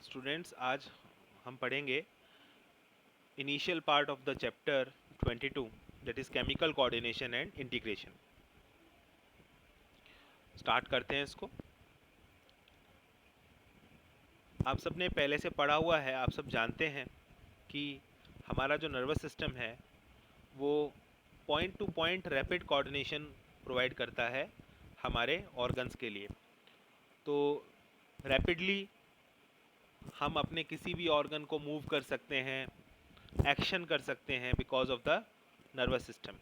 Students, आज हम पढ़ेंगे initial part of the chapter 22, that is chemical coordination and integration. Start करते हैं इसको। आप सब ने पहले से पढ़ा हुआ है, आप सब जानते हैं कि हमारा जो नर्वस सिस्टम है वो point two point rapid coordination provide करता है हमारे ऑर्गन्स के लिए। तो रैपिडली हम अपने किसी भी ऑर्गन को मूव कर सकते हैं, एक्शन कर सकते हैं because of the nervous system.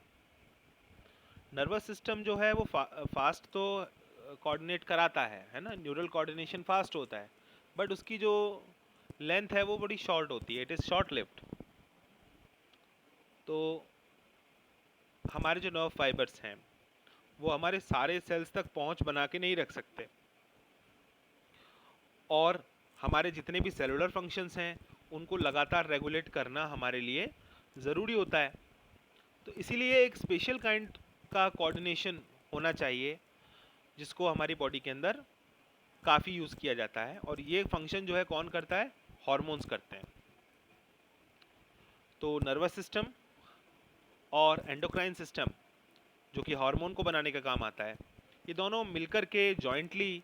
Nervous system जो है वो फास्ट तो कोऑर्डिनेट कराता है ना, न्यूरल कोऑर्डिनेशन फास्ट होता है, बट उसकी जो लेंथ है वो बड़ी शॉर्ट होती है, इट इज़ शॉर्ट लिव्ड। तो हमारे जो नर्व फाइबर्स हैं वो हमारे सारे सेल्स तक पहुंच बना के नहीं रख सकते, और हमारे जितने भी सेलुलर फंक्शंस हैं उनको लगातार रेगुलेट करना हमारे लिए ज़रूरी होता है। तो इसीलिए एक स्पेशल काइंड का कोऑर्डिनेशन होना चाहिए जिसको हमारी बॉडी के अंदर काफ़ी यूज़ किया जाता है, और ये फंक्शन जो है कौन करता है? हॉर्मोन्स करते हैं। तो नर्वस सिस्टम और एंडोक्राइन सिस्टम जो कि हार्मोन को बनाने का काम आता है, ये दोनों मिलकर के जॉइंटली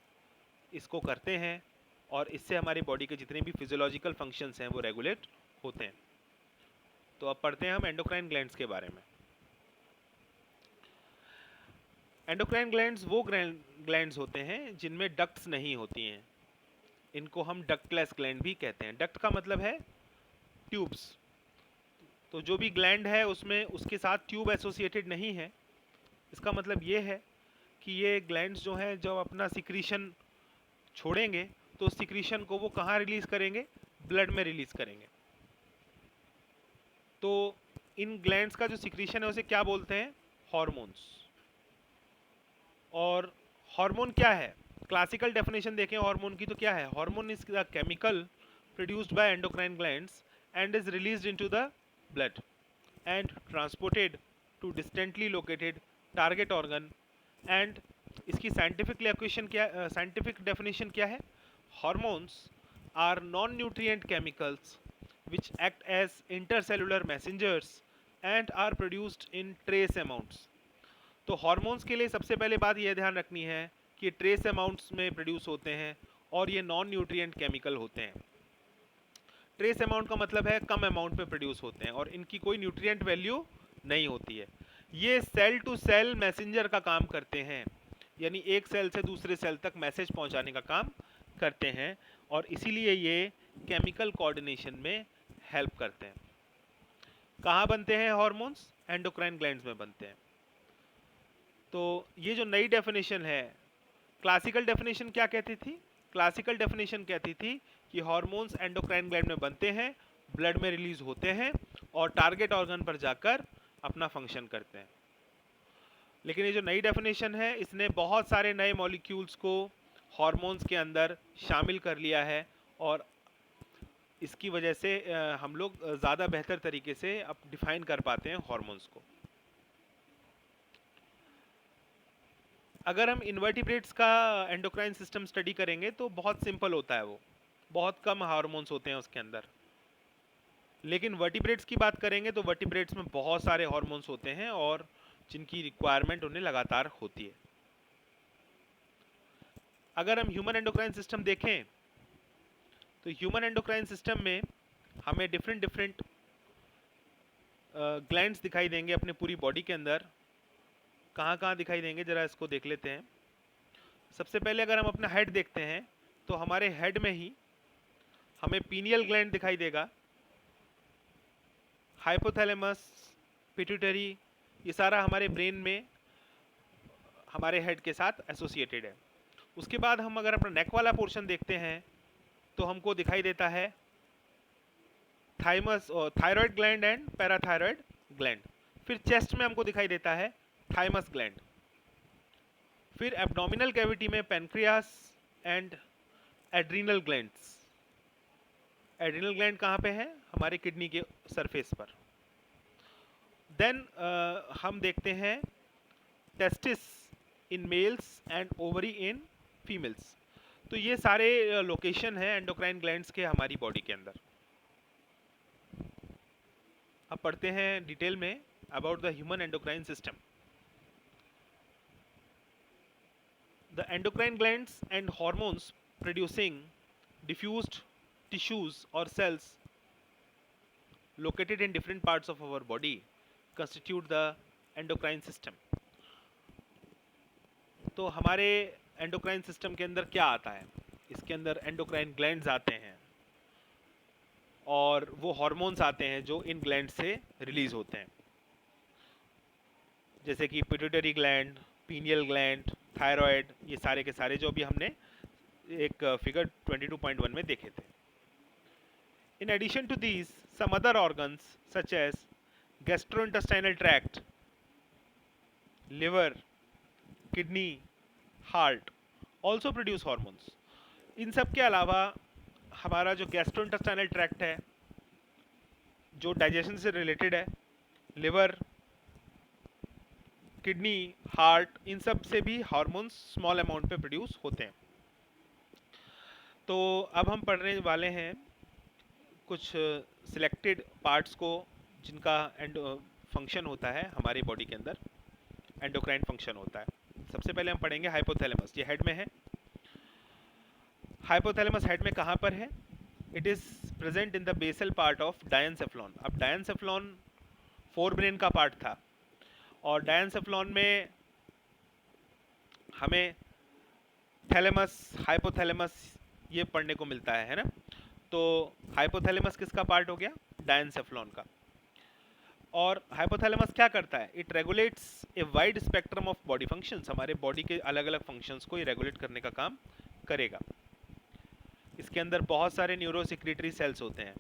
इसको करते हैं, और इससे हमारी बॉडी के जितने भी फिजियोलॉजिकल फंक्शंस हैं वो रेगुलेट होते हैं। तो अब पढ़ते हैं हम एंडोक्राइन ग्लैंड्स के बारे में। एंडोक्राइन ग्लैंड्स वो ग्लैंड्स होते हैं जिनमें डक्ट्स नहीं होती हैं। इनको हम डक्टलेस ग्लैंड भी कहते हैं। डक्ट का मतलब है ट्यूब्स। तो जो भी ग्लैंड है उसमें उसके साथ ट्यूब एसोसिएटेड नहीं है। इसका मतलब ये है कि ये ग्लैंड्स जो हैं जब अपना सिक्रीशन छोड़ेंगे तो उस सिक्रीशन को वो कहाँ रिलीज़ करेंगे? ब्लड में रिलीज़ करेंगे। तो इन ग्लैंड्स का जो सिक्रीशन है उसे क्या बोलते हैं? हॉर्मोन्स। और हार्मोन क्या है? क्लासिकल डेफिनेशन देखें हार्मोन की तो क्या है? Hormone is the chemical produced by endocrine glands and is released into the blood and transported to distantly located target organ. And इसकी साइंटिफिक लोकेशन क्या, साइंटिफिक डेफिनेशन क्या है? Hormones are non nutrient chemicals which act as intercellular messengers and are produced in trace amounts। तो hormones के लिए सबसे पहले बात यह ध्यान रखनी है कि ये ट्रेस अमाउंट्स में प्रोड्यूस होते हैं और ये नॉन न्यूट्रिएंट केमिकल होते हैं। ट्रेस अमाउंट का मतलब है कम अमाउंट में प्रोड्यूस होते हैं और इनकी कोई न्यूट्रिएंट वैल्यू नहीं होती है। ये सेल टू सेल मैसेंजर का काम करते हैं, यानी एक सेल से दूसरे सेल तक मैसेज पहुंचाने का काम करते हैं, और इसीलिए ये केमिकल कोऑर्डिनेशन में हेल्प करते हैं। कहाँ बनते हैं हार्मोन्स? एंडोक्राइन ग्लैंड्स में बनते हैं। तो ये जो नई डेफिनेशन है, क्लासिकल डेफिनेशन क्या कहती थी? क्लासिकल डेफिनेशन कहती थी कि हार्मोन्स एंडोक्राइन ग्लैंड में बनते हैं, ब्लड में रिलीज होते हैं और टारगेट ऑर्गन पर जाकर अपना फंक्शन करते हैं। लेकिन ये जो नई डेफिनेशन है इसने बहुत सारे नए मॉलिक्यूल्स को हार्मोन्स के अंदर शामिल कर लिया है, और इसकी वजह से हम लोग ज़्यादा बेहतर तरीके से अब डिफाइन कर पाते हैं हार्मोन्स को। अगर हम इन्वर्टिब्रेट्स का एंडोक्राइन सिस्टम स्टडी करेंगे तो बहुत सिंपल होता है, वो बहुत कम हार्मोन्स होते हैं उसके अंदर। लेकिन वर्टिब्रेट्स की बात करेंगे तो वर्टिब्रेट्स में बहुत सारे हार्मोन्स होते हैं और जिनकी रिक्वायरमेंट उन्हें लगातार होती है। अगर हम ह्यूमन एंडोक्राइन सिस्टम देखें तो ह्यूमन एंडोक्राइन सिस्टम में हमें डिफरेंट डिफरेंट ग्लैंड्स दिखाई देंगे अपने पूरी बॉडी के अंदर। कहाँ कहाँ दिखाई देंगे ज़रा इसको देख लेते हैं। सबसे पहले अगर हम अपना हेड देखते हैं तो हमारे हेड में ही हमें पीनियल ग्लैंड दिखाई देगा, हाइपोथैलेमस, पिट्यूटरी, ये सारा हमारे ब्रेन में हमारे हेड के साथ एसोसिएटेड है। उसके बाद हम अगर अपना नेक वाला पोर्शन देखते हैं तो हमको दिखाई देता है थाइमस और thyroid gland and parathyroid gland. फिर चेस्ट में हमको दिखाई देता है थाइमस ग्लैंड। फिर एब्डोमिनल कैविटी में pancreas and adrenal glands. Adrenal gland कहाँ पे है? हमारे किडनी के सरफेस पर। देन हम देखते हैं testis in males and ovary in females. तो ये सारे लोकेशन है एंडोक्राइन ग्लैंड्स के हमारी बॉडी के अंदर। अब पढ़ते हैं डिटेल में about the human endocrine system. The endocrine glands and hormones producing diffused tissues or cells located in different parts of our body constitute the endocrine system। तो हमारे एंडोक्राइन सिस्टम के अंदर क्या आता है? इसके अंदर एंडोक्राइन ग्लैंड्स आते हैं और वो हार्मोन्स आते हैं जो इन ग्लैंड से रिलीज होते हैं, जैसे कि pituitary gland, pineal gland, thyroid, ये सारे के सारे जो अभी हमने एक फिगर 22.1 में देखे थे। In addition to these, some other organs such as gastrointestinal tract, liver, kidney, heart also produce hormones। इन सब के अलावा हमारा जो gastrointestinal tract है, जो डाइजेशन से रिलेटेड है, लिवर, किडनी, हार्ट, इन सब से भी हार्मोन्स स्मॉल अमाउंट पे प्रोड्यूस होते हैं। तो अब हम पढ़ने वाले हैं कुछ सिलेक्टेड पार्ट्स को जिनका फंक्शन होता है हमारी बॉडी के अंदर, एंडोक्राइन फंक्शन होता है। सबसे पहले हम पढ़ेंगे हाइपोथैलेमस। ये हेड में है। हाइपोथैलेमस हेड में कहाँ पर है? It is present in the basal part of diencephalon. अब डायनसेफ्लॉन फोरब्रेन का पार्ट था और डायनसेफ्लॉन में हमें थैलेमस, हाइपोथैलेमस ये पढ़ने को मिलता है ना। तो हाइपोथैलेमस किसका पार्ट हो गया? डायनसेफ्लॉन का। और हाइपोथैलेमस क्या करता है? It regulates a wide spectrum of body functions. हमारे बॉडी के अलग अलग फंक्शंस को ये रेगुलेट करने का काम करेगा। इसके अंदर बहुत सारे न्यूरोसिक्रीटरी सेल्स होते हैं।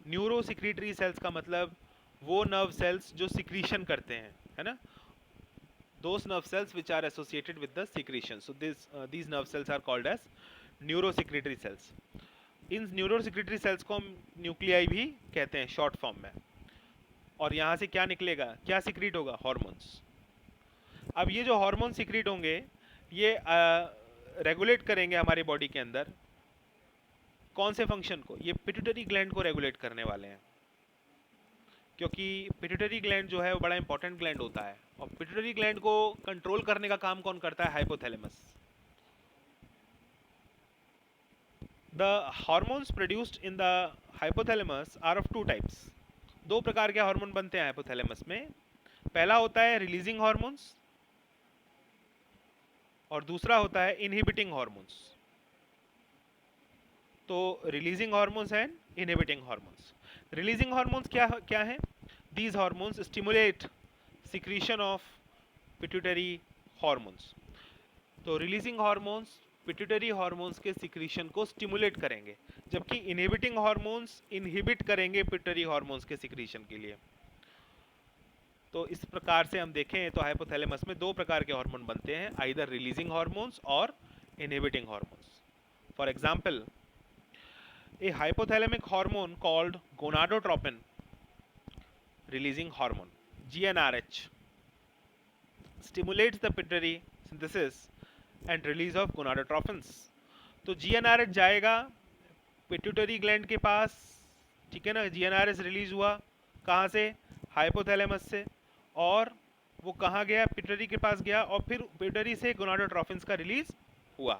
न्यूरोसिक्रीटरी सेल्स का मतलब वो नर्व सेल्स जो सिक्रीशन करते हैं, है ना। Those nerve cells which are associated with the secretion, so these nerve cells are called as neurosecretory cells. इन न्यूरोसिक्रीटरी सेल्स को हम न्यूक्लियाई भी कहते हैं शॉर्ट फॉर्म में। और यहाँ से क्या निकलेगा? क्या सिक्रीट होगा? हॉर्मोन्स। अब ये जो हॉर्मोन सिक्रीट होंगे ये रेगुलेट करेंगे हमारी बॉडी के अंदर कौन से फंक्शन को? ये पिट्यूटरी ग्लैंड को रेगुलेट करने वाले हैं, क्योंकि पिट्यूटरी ग्लैंड जो है वो बड़ा इंपॉर्टेंट ग्लैंड होता है। और पिट्यूटरी ग्लैंड को कंट्रोल करने का काम कौन करता है? Hypothalamus. The hormones produced in the hypothalamus are of two types। दो प्रकार के हार्मोन बनते हैं हाइपोथैलेमस में। पहला होता है रिलीजिंग हार्मोन्स और दूसरा होता है इनहिबिटिंग हार्मोन्स। तो releasing hormones and inhibiting hormones. Releasing hormones क्या है? These hormones stimulate secretion of pituitary hormones। तो रिलीजिंग हार्मोन्स पिट्यूटरी हार्मोन्स के सिक्रीशन को स्टिमुलेट करेंगे, जबकि इनहिबिटिंग हार्मोन्स इनहिबिट करेंगे पिट्यूटरी हार्मोन्स के सिक्रीशन के लिए। तो इस प्रकार से हम देखें तो हाइपोथैलेमस में दो प्रकार के हार्मोन बनते हैं, आइदर रिलीजिंग हार्मोन्स और inhibiting hormones. For example, A hypothalamic hormone called gonadotropin releasing hormone GnRH stimulates the pituitary synthesis and release of gonadotrophins। तो GnRH जाएगा पिट्यूटरी ग्लैंड के पास, ठीक है ना। GnRH रिलीज हुआ कहाँ से? हाइपोथैलेमस से। और वो कहाँ गया? पिट्यूटरी के पास गया और फिर पिट्यूटरी से गोनाडोट्रोफिन्स का रिलीज हुआ।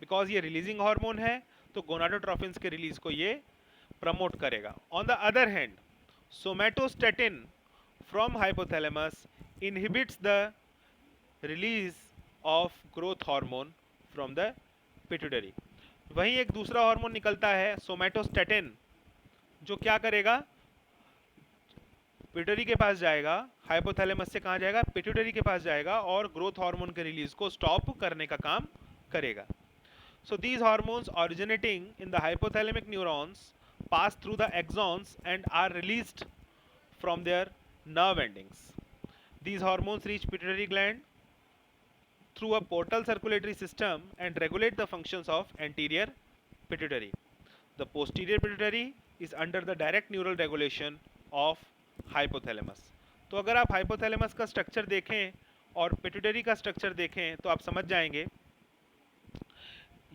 बिकॉज ये रिलीजिंग हार्मोन है तो गोनाडोट्रोफिन्स के रिलीज को ये प्रमोट करेगा। On the other hand, somatostatin from hypothalamus inhibits the release of growth hormone from the pituitary। वहीं एक दूसरा हार्मोन निकलता है सोमैटोस्टैटिन, जो क्या करेगा? पिट्यूटरी के पास जाएगा, हाइपोथैलेमस से कहाँ जाएगा? पिट्यूटरी के पास जाएगा और ग्रोथ हार्मोन के रिलीज को स्टॉप करने का काम करेगा। So these hormones originating in the hypothalamic neurons pass through the axons and are released from their nerve endings। These hormones reach pituitary gland through a portal circulatory system and regulate the functions of anterior pituitary। The posterior pituitary is under the direct neural regulation of hypothalamus। तो अगर आप hypothalamus का structure देखें और pituitary का structure देखें तो आप समझ जाएंगे।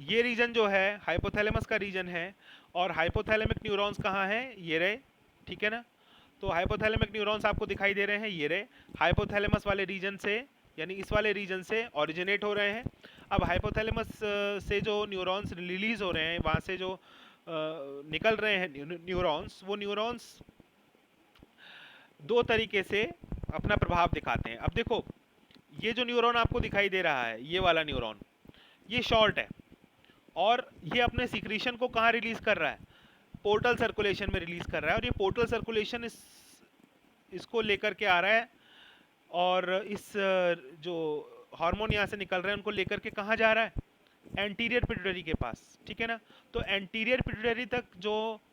ये रीजन जो है हाइपोथैलेमस का रीजन है, और हाइपोथैलेमिक न्यूरॉन्स कहाँ हैं, ये रहे, ठीक है ना। तो हाइपोथैलेमिक न्यूरॉन्स आपको दिखाई दे रहे हैं, ये रहे, हाइपोथैलेमस वाले रीजन से, यानी इस वाले रीजन से ओरिजिनेट हो रहे हैं। अब हाइपोथैलेमस से जो न्यूरॉन्स रिलीज हो रहे हैं, वहाँ से जो निकल रहे हैं न्यूरॉन्स, वो न्यूरॉन्स दो तरीके से अपना प्रभाव दिखाते हैं। अब देखो, ये जो न्यूरॉन आपको दिखाई दे रहा है, ये वाला न्यूरॉन, ये शॉर्ट है, और ये अपने सिक्रीशन को कहाँ रिलीज कर रहा है, पोर्टल सर्कुलेशन में रिलीज कर रहा है। और ये पोर्टल सर्कुलेशन इसको लेकर के आ रहा है, और इस जो हार्मोन यहाँ से निकल रहे हैं उनको लेकर के कहाँ जा रहा है, एंटीरियर पिट्यूटरी के पास, ठीक है ना। तो एंटीरियर पिट्यूटरी तक जो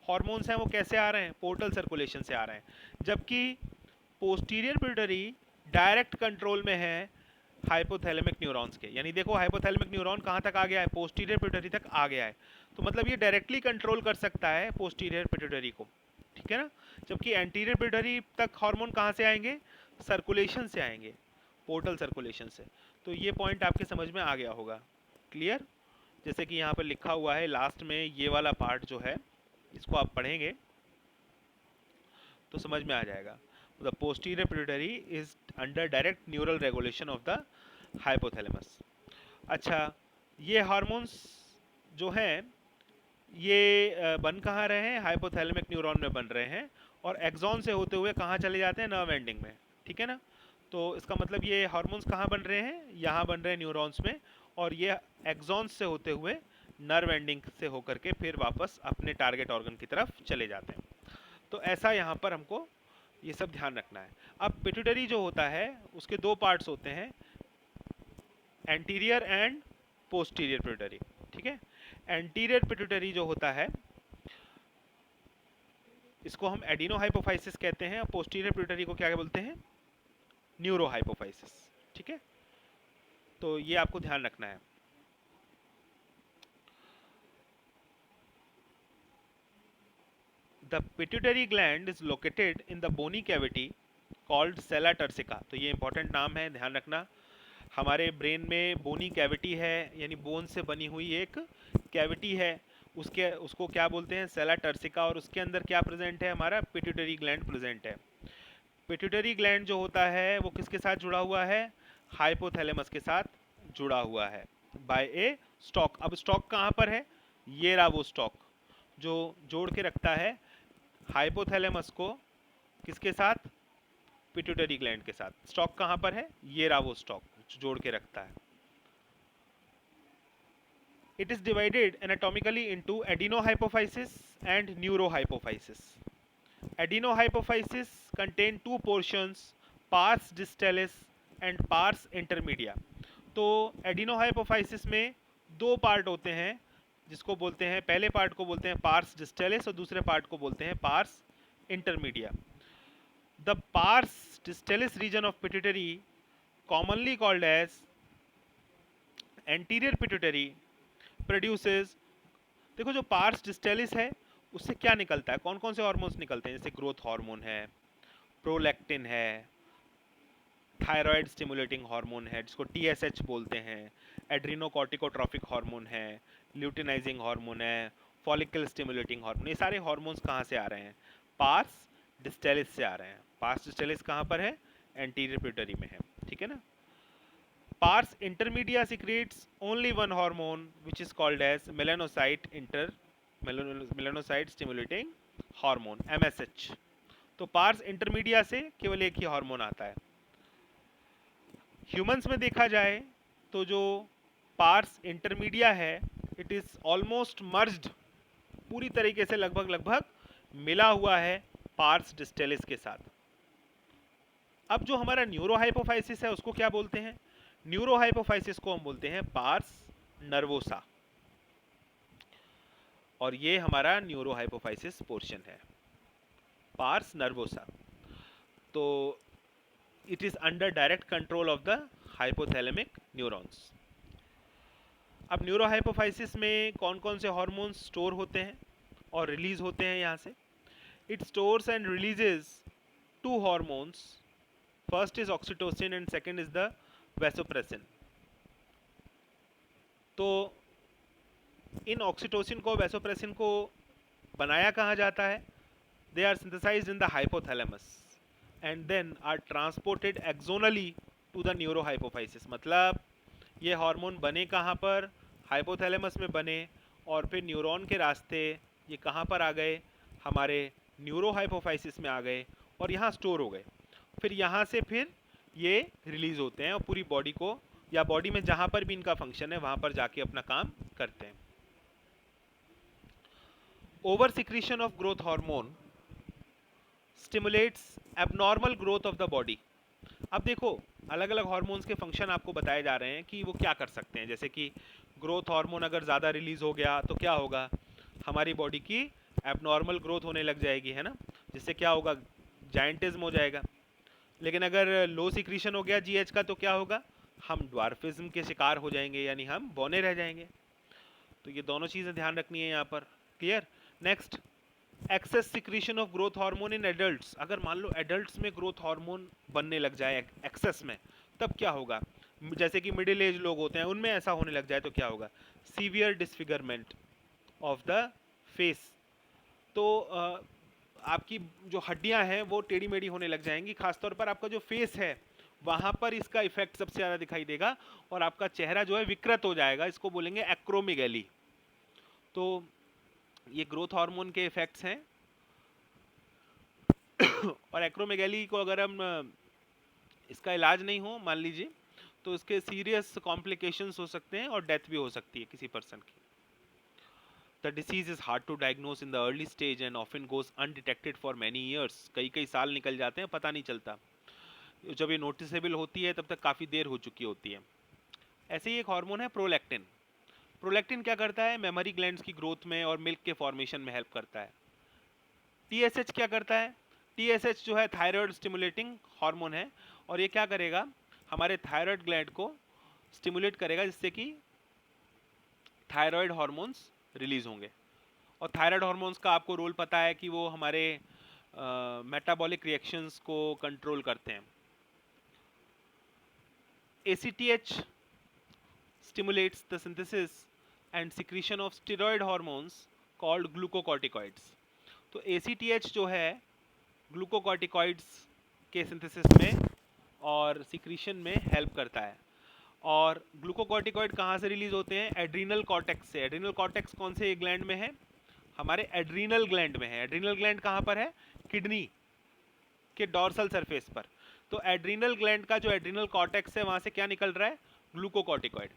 हार्मोन्स हैं वो कैसे आ रहे हैं, पोर्टल सर्कुलेशन से आ रहे हैं, जबकि पोस्टीरियर पिट्यूटरी डायरेक्ट कंट्रोल में है हाइपोथैलेमिक न्यूरॉन्स के। यानी देखो, हाइपोथैलेमिक न्यूरॉन कहाँ तक आ गया है, पोस्टीरियर पिट्यूटरी तक आ गया है। तो मतलब ये डायरेक्टली कंट्रोल कर सकता है पोस्टीरियर पिट्यूटरी को, ठीक है ना। जबकि एंटीरियर पिट्यूटरी तक हार्मोन कहाँ से आएंगे, सर्कुलेशन से आएंगे, पोर्टल सर्कुलेशन से। तो ये पॉइंट आपके समझ में आ गया होगा, क्लियर। जैसे कि यहाँ पर लिखा हुआ है लास्ट में, ये वाला पार्ट जो है इसको आप पढ़ेंगे तो समझ में आ जाएगा। The posterior pituitary is under direct neural regulation of the hypothalamus. अच्छा, ये हार्मोन्स जो हैं ये बन कहाँ रहे हैं, हाइपोथैलेमिक न्यूरॉन में बन रहे हैं, और एक्सॉन से होते हुए कहाँ चले जाते हैं, नर्व एंडिंग में, ठीक है ना। तो इसका मतलब ये हार्मोन्स कहाँ बन रहे हैं, यहाँ बन रहे हैं न्यूरॉन्स में, और ये एक्सॉन्स से होते हुए नर्व एंडिंग से होकर के फिर वापस अपने टारगेट ऑर्गन की तरफ चले जाते हैं। तो ऐसा यहाँ पर हमको ये सब ध्यान रखना है। अब पिट्यूटरी जो होता है उसके दो पार्ट्स होते हैं, एंटीरियर एंड पोस्टीरियर पिट्यूटरी, ठीक है। एंटीरियर पिट्यूटरी जो होता है इसको हम एडिनोहाइपोफाइसिस कहते हैं, और पोस्टीरियर पिट्यूटरी को क्या बोलते हैं, न्यूरोहाइपोफाइसिस, ठीक है। तो ये आपको ध्यान रखना है। The pituitary gland is located in the bony cavity called sella turcica। तो ये इंपॉर्टेंट नाम है, ध्यान रखना। हमारे ब्रेन में बोनी कैविटी है, यानी बोन से बनी हुई एक कैविटी है, उसको क्या बोलते हैं, सेला टर्सिका, और उसके अंदर क्या प्रेजेंट है, हमारा पिट्यूटरी ग्लैंड प्रेजेंट है। पिट्यूटरी ग्लैंड जो होता है वो किसके साथ जुड़ा हुआ है, हाइपोथैलेमस के साथ जुड़ा हुआ है बाय ए स्टॉक। अब स्टॉक कहाँ पर है, ये रहा वो स्टॉक जो जोड़ के रखता है हाइपोथैलेमस को किसके साथ, पिट्यूटरी ग्लैंड के साथ। स्टॉक कहाँ पर है, ये रहा वो स्टॉक जोड़ के रखता है। It is divided anatomically into adenohypophysis and neurohypophysis. Adenohypophysis contain two portions, pars distalis and pars intermedia। तो एडिनोहाइपोफाइसिस में दो पार्ट होते हैं, जिसको बोलते हैं, पहले पार्ट को बोलते हैं पार्स डिस्टेलिस और दूसरे पार्ट को बोलते हैं pars intermedia. The pars distalis region of pituitary commonly called as anterior pituitary produces, देखो जो पार्स डिस्टेलिस है उससे क्या निकलता है, कौन कौन से हार्मोन्स निकलते हैं, जैसे ग्रोथ हार्मोन है, प्रोलैक्टिन है, थायराइड स्टिमुलेटिंग हार्मोन है जिसको टीएसएच बोलते हैं, एड्रीनोकॉर्टिकोट्रॉफिक हार्मोन है, ल्यूटिनाइजिंग हार्मोन है, फॉलिकल स्टिमुलेटिंग हार्मोन। ये सारे हार्मोन्स कहाँ से आ रहे हैं, पार्स डिस्टेलिस से आ रहे हैं। पार्स डिस्टेलिस कहाँ पर है, एंटीरियर पिट्यूटरी में है, ठीक है ना। Pars intermedia secretes only one hormone which is called as melanocyte stimulating hormone MSH। तो पार्स इंटरमीडिया से केवल एक ही हार्मोन आता है। ह्यूमंस में देखा जाए तो जो पार्स इंटरमीडिया है इट इज ऑलमोस्ट मर्ज्ड, पूरी तरीके से लगभग मिला हुआ है पार्स डिस्टेलिस के साथ। अब जो हमारा न्यूरोहाइपोफाइसिस है उसको क्या बोलते हैं, न्यूरोहाइपोफाइसिस को हम बोलते हैं पार्स नर्वोसा, और ये हमारा न्यूरोहाइपोफाइसिस पोर्शन है, पार्स नर्वोसा। तो it is under direct control of the hypothalamic neurons. अब न्यूरोहाइपोफाइसिस में कौन कौन से हार्मोन्स स्टोर होते हैं और रिलीज होते हैं यहाँ से, it stores and releases to hormones, first is oxytocin and second is the vasopressin. तो इन ऑक्सीटोसिन को, वैसोप्रेसिन को बनाया कहाँ जाता है? They are synthesised in the hypothalamus and then are transported axonally to the neurohypophysis. मतलब ये हार्मोन बने कहाँ पर? हाइपोथैलेमस में बने, और फिर न्यूरॉन के रास्ते ये कहाँ पर आ गए? हमारे न्यूरोहाइपोफाइसिस में आ गए और यहाँ स्टोर हो गए। फिर यहाँ से फिर ये रिलीज होते हैं और पूरी बॉडी को, या बॉडी में जहाँ पर भी इनका फंक्शन है वहाँ पर जाके अपना काम करते हैं। Over secretion of growth hormone stimulates abnormal growth of the body. अब देखो, अलग अलग हार्मोन्स के फंक्शन आपको बताए जा रहे हैं कि वो क्या कर सकते हैं। जैसे कि ग्रोथ हार्मोन अगर ज़्यादा रिलीज हो गया तो क्या होगा? हमारी बॉडी की एबनॉर्मल ग्रोथ होने लग जाएगी, है ना, जिससे क्या होगा? जायंटिज्म हो जाएगा। लेकिन अगर लो सिक्रीशन हो गया जीएच का तो क्या होगा? हम ड्वार्फिज्म के शिकार हो जाएंगे, यानी हम बौने रह जाएंगे। तो ये दोनों चीज़ें ध्यान रखनी है यहाँ पर। Clear? Next, excess secretion of growth hormone in adults. अगर मान लो एडल्ट्स में ग्रोथ हार्मोन बनने लग जाए एक्सेस में, तब क्या होगा? जैसे कि मिडिल एज लोग होते हैं उनमें ऐसा होने लग जाए तो क्या होगा? Severe disfigurement of the face. तो आपकी जो हड्डियां हैं वो टेढ़ी मेढ़ी होने लग जाएंगी, खासतौर पर आपका जो फेस है वहाँ पर इसका इफेक्ट सबसे ज़्यादा दिखाई देगा और आपका चेहरा जो है विकृत हो जाएगा। इसको बोलेंगे एक्रोमेगैली। तो ये ग्रोथ हार्मोन के इफेक्ट्स हैं। और एक्रोमेगैली को अगर हम इसका इलाज नहीं हो मान लीजिए, तो इसके सीरियस कॉम्प्लिकेशंस हो सकते हैं और डेथ भी हो सकती है किसी पर्सन की। The disease is hard to diagnose in the early stage and often goes undetected for many years. कई साल निकल जाते हैं, पता नहीं चलता। जब ये नोटिसेबल होती है तब तक काफ़ी देर हो चुकी होती है। ऐसे ही एक हार्मोन है प्रोलैक्टिन। प्रोलैक्टिन क्या करता है? मेमोरी ग्लैंड्स की ग्रोथ में और मिल्क के फॉर्मेशन में हेल्प करता है। टीएसएच क्या करता है? टीएसएच जो है थायराइड स्टिमुलेटिंग हार्मोन है, और ये क्या करेगा? हमारे थायराइड ग्लैंड को स्टिमुलेट करेगा जिससे कि थायराइड हार्मोन्स रिलीज होंगे। और थायराइड हार्मोन्स का आपको रोल पता है कि वो हमारे मेटाबॉलिक रिएक्शंस को कंट्रोल करते हैं। ACTH stimulates the synthesis and secretion of steroid hormones called glucocorticoids. तो ACTH जो है ग्लूकोकॉर्टिकॉइड्स के सिंथेसिस में और सिक्रीशन में हेल्प करता है। और ग्लूकोकॉर्टिकॉइड कहाँ से रिलीज होते हैं? एड्रीनल कॉर्टेक्स से। एड्रीनल कॉर्टेक्स कौन से ग्लैंड में है? हमारे एड्रीनल ग्लैंड में है। एड्रीनल ग्लैंड कहाँ पर है? किडनी के डॉर्सल सरफेस पर। तो एड्रीनल ग्लैंड का जो एड्रीनल कॉर्टेक्स है वहाँ से क्या निकल रहा है? ग्लूकोकॉर्टिकॉइड।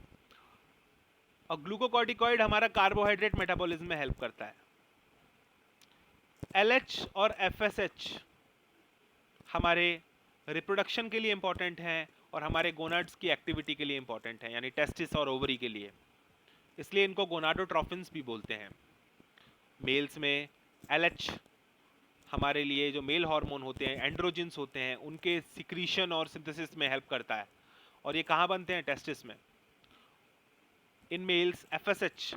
और ग्लूकोकॉर्टिकॉइड हमारा कार्बोहाइड्रेट मेटाबॉलिज्म में हेल्प करता है। LH और FSH हमारे रिप्रोडक्शन के लिए इंपॉर्टेंट हैं और हमारे गोनाड्स की एक्टिविटी के लिए इंपॉर्टेंट है, यानी टेस्टिस और ओवरी के लिए। इसलिए इनको गोनाडोट्रोफिन्स भी बोलते हैं। मेल्स में LH हमारे लिए जो मेल हार्मोन होते हैं, एंड्रोजिन्स होते हैं, उनके सिक्रीशन और सिंथेसिस में हेल्प करता है। और ये कहाँ बनते हैं? टेस्टिस में। In males FSH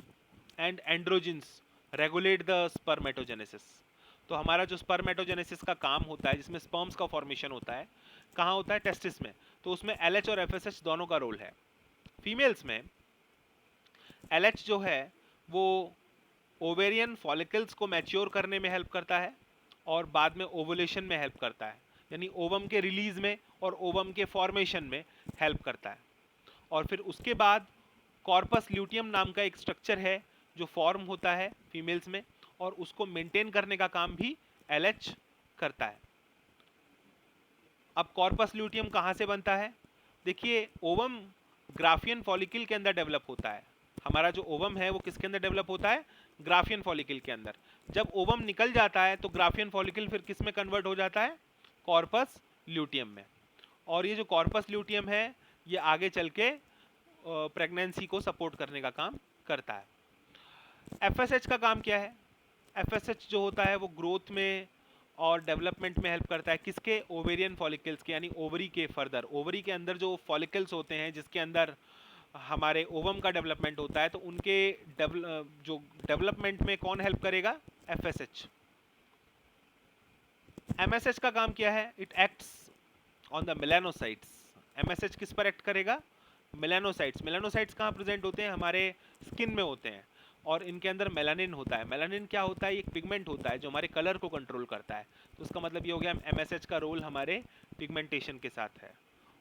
and androgens regulate the spermatogenesis. तो हमारा जो स्पर्मेटोजेनेसिस का काम होता है, जिसमें स्पर्म्स का फॉर्मेशन होता है, कहाँ होता है? टेस्टिस में। तो उसमें LH और FSH दोनों का रोल है। फीमेल्स में LH जो है वो ओवेरियन फॉलिकल्स को मैच्योर करने में हेल्प करता है और बाद में ओवुलेशन में हेल्प करता है, यानी ओवम के रिलीज में और ओवम के फॉर्मेशन में हेल्प करता है। और फिर उसके बाद कॉर्पस ल्यूटियम नाम का एक स्ट्रक्चर है जो फॉर्म होता है फीमेल्स में, और उसको मेंटेन करने का काम भी LH करता है। अब कॉर्पस ल्यूटियम कहाँ से बनता है? देखिए, ओवम ग्राफियन फॉलिकल के अंदर डेवलप होता है। हमारा जो ओवम है वो किसके अंदर डेवलप होता है? ग्राफियन फॉलिकल के अंदर। जब ओवम निकल जाता है तो ग्राफियन फॉलिकल फिर किस में कन्वर्ट हो जाता है? कॉर्पस ल्यूटियम में। और ये जो कॉर्पस ल्यूटियम है ये आगे चल के प्रेगनेंसी को सपोर्ट करने का काम करता है। FSH का काम क्या है? FSH जो होता है वो ग्रोथ में और डेवलपमेंट में हेल्प करता है। किसके? ओवेरियन फॉलिकल्स के, यानी ओवरी के फर्दर। ओवरी के अंदर जो फॉलिकल्स होते हैं जिसके अंदर हमारे ओवम का डेवलपमेंट होता है, तो उनके जो डेवलपमेंट में कौन हेल्प करेगा? FSH। MSH का काम क्या है? It acts on the melanocytes. MSH किस पर एक्ट करेगा? मेलानोसाइट्स। मेलानोसाइट्स कहाँ प्रेजेंट होते हैं? हमारे स्किन में होते हैं। और इनके अंदर मेलानिन होता है। मेलानिन क्या होता है? एक पिगमेंट होता है जो हमारे कलर को कंट्रोल करता है। तो उसका मतलब ये हो गया MSH का रोल हमारे पिगमेंटेशन के साथ है।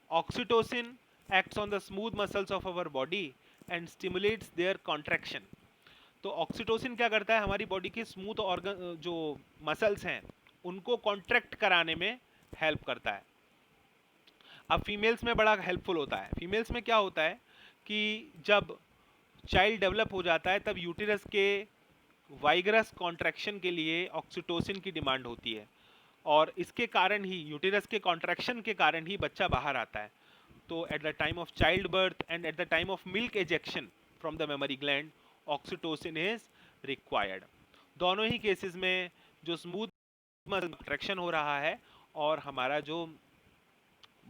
Oxytocin acts on the smooth muscles of our body and stimulates their contraction। तो ऑक्सीटोसिन क्या करता है? हमारी बॉडी के स्मूथ ऑर्गन जो मसल्स हैं उनको कॉन्ट्रैक्ट कराने में हेल्प करता है। अब फीमेल्स में बड़ा हेल्पफुल होता है। फीमेल्स में क्या होता है कि जब चाइल्ड डेवलप हो जाता है तब यूटेरस के वाइगरस कॉन्ट्रैक्शन के लिए ऑक्सीटोसिन की डिमांड होती है, और इसके कारण ही यूटेरस के कॉन्ट्रैक्शन के कारण ही बच्चा बाहर आता है। तो at the time of child birth and at the time of milk ejection from the mammary gland oxytocin is required. दोनों ही केसेस में जो स्मूथ कॉन्ट्रैक्शन हो रहा है और हमारा जो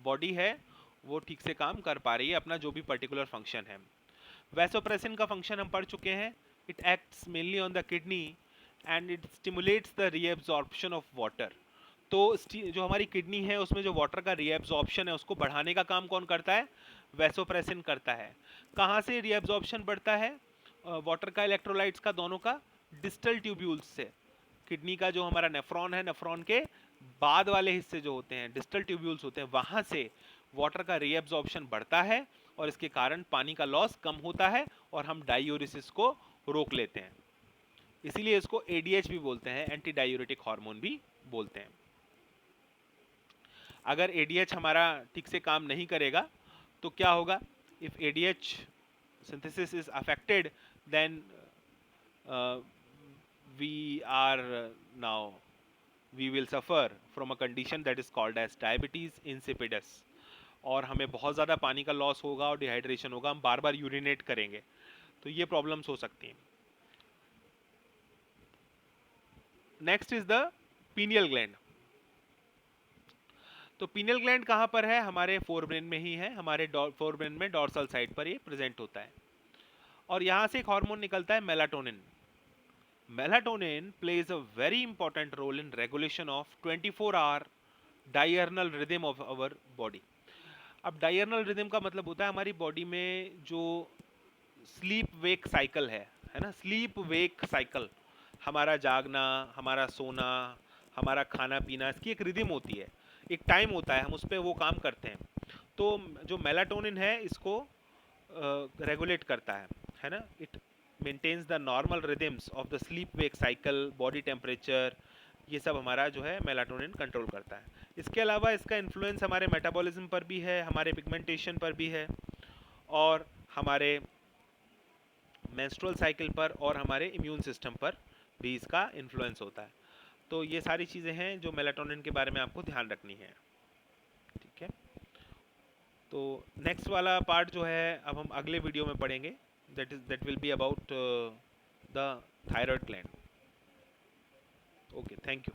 बॉडी है वो ठीक से काम कर पा रही है अपना जो भी पर्टिकुलर फंक्शन है। वैसोप्रेसिन का फंक्शन हम पढ़ चुके हैं। It acts mainly on the kidney and it stimulates the reabsorption of water. तो जो हमारी किडनी है उसमें जो वाटर का रीएब्जॉर्प्शन है उसको बढ़ाने का काम कौन करता है? वैसोप्रेसिन करता है। कहाँ से रीएब्जॉर्प्शन बढ़ता है वाटर का, इलेक्ट्रोलाइट्स का, दोनों का? डिस्टल ट्यूब्यूल्स से। किडनी का जो हमारा नेफ्रॉन है, नेफ्रॉन के बाद वाले हिस्से जो होते हैं डिस्टल ट्यूब्यूल्स होते हैं, वहां से वाटर का रीएब्जॉर्प्शन बढ़ता है और इसके कारण पानी का लॉस कम होता है और हम डायूरेसिस को रोक लेते हैं। इसीलिए इसको एडीएच भी बोलते हैं, एंटी डायूरेटिक हार्मोन भी बोलते हैं। अगर एडीएच हमारा ठीक से काम नहीं करेगा तो क्या होगा? If ADH synthesis is affected, then we will suffer from a condition that is called as diabetes insipidus, और हमें बहुत ज़्यादा पानी का लॉस होगा और डिहाइड्रेशन होगा, हम बार बार यूरिनेट करेंगे, तो ये प्रॉब्लम्स हो सकती हैं। Next is the pineal gland. तो पीनियल ग्लैंड कहाँ पर है? हमारे फोरब्रेन में ही है। हमारे फोरब्रेन में डॉर्सल साइड पर ये प्रेजेंट होता है और यहाँ से एक हार्मोन निकलता है melatonin. Melatonin plays a very important role in regulation of 24-hour diurnal rhythm of our body। अब diurnal rhythm का मतलब होता है हमारी बॉडी में जो स्लीप वेक साइकिल है ना, स्लीप वेक साइकिल, हमारा जागना, हमारा सोना, हमारा खाना पीना, इसकी एक रिदम होती है, एक टाइम होता है, हम उस पर वो काम करते हैं। तो जो मेलाटोनिन है इसको रेगुलेट करता है ना। It maintains the normal rhythms of the sleep wake cycle, body temperature, ये सब हमारा जो है मेलाटोनिन कंट्रोल करता है। इसके अलावा इसका इन्फ्लुएंस हमारे मेटाबॉलिज्म पर भी है, हमारे पिगमेंटेशन पर भी है, और हमारे मेंस्ट्रुअल साइकिल पर और हमारे इम्यून सिस्टम पर भी इसका इन्फ्लुएंस होता है। तो ये सारी चीज़ें हैं जो मेलाटोनिन के बारे में आपको ध्यान रखनी है। ठीक है, तो नेक्स्ट वाला पार्ट जो है अब हम अगले वीडियो में पढ़ेंगे, that will be about the thyroid gland. Okay, thank you.